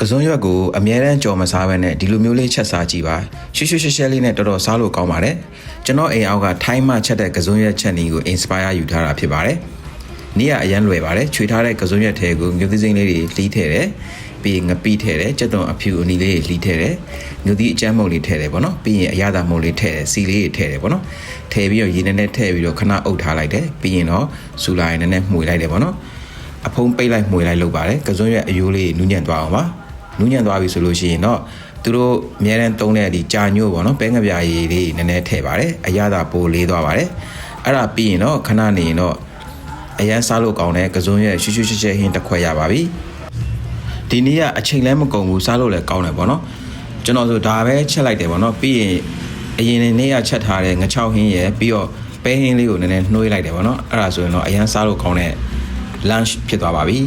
ကစုံရွက်ကိုအမြဲတမ်းကြော်မစားဘဲနဲ့ဒီလိုမျိုးလေးချက်စားကြည့်ပါရှုရှဲလေးနဲ့တော်တော်စားလို့ကောင်းပါတယ်ကျွန်တော်အိမ်အောက်ကထိုင်းမှချက်တဲ့ကစုံရွက်ချက်နည်းကို inspire ယူထားတာဖြစ်ပါတယ်နေ့ကအရန်လွယ်ပါတယ်ချွေထားတဲ့ကစုံရွက်ထဲကိုမြို့သီးစိမ်းလေးတွေလှီးထည့်တယ်ပြီးငပိထည့်တယ်ကြက်သွန်အဖြူအနီလေးတွေလှီးထည့်တယ်မြို့သီးအကျန်းမုံလေးထည့်တယ်ပေါ့နော်ပြီးရင်အရသာမုံလေးထည့်တယ်စီလေးတွေထည့်တယ်ပေါ့နော်ထည့်ပြီးတော့ရေနဲ့ထည့်ပြီးတော့ခဏအုပ်ထားလိုက်တယ်ပြီးရင်တော့စူလာရင်နဲ့မှွေလိုက်တယ်ပေါ့နော်အဖုံးပိတ်လိုက်မှွေလိုက်လုပ်ပါတယ်ကစုံရွက်အယိုးလေးနူးညံ့သွားအောင်ပါနူးညံ့သွားပြီဆိုလို့ရှိရင်တော့သူတို့အများတန်းသုံးတဲ့ဒီကြာညို့ပေါ့နော်ပဲငပြာရည်လေးနည်းနည်းထည့်ပါတယ်အရသာပိုလေးသွားပါတယ်အဲ့ဒါပြီးရင်တော့ခဏနေရင်တော့အရန်စားလို့ကောင်းတဲ့ကစုံရွက်ရှုရှဲဟင်းတစ်ခွက်ရပါပြီဒီနေ့ကအချိန်လည်းမကုန်ဘူးစားလို့လည်းကောင်းတယ်ပေါ့နော်ကျွန်တော်ဆိုဒါပဲချက်လိုက်တယ်ပေါ့နော်ပြီးရင်အရင်နေ့ကချက်ထားတဲ့ငချောက်ဟင်းရယ်ပြီးတော့ပဲဟင်းလေးကိုနည်းနည်းနှွှေးလိုက်တယ်ပေါ့နော်အဲ့ဒါဆိုရင်တော့အရန်စားလို့ကောင်းတဲ့ lunch ဖြစ်သွားပါပြီ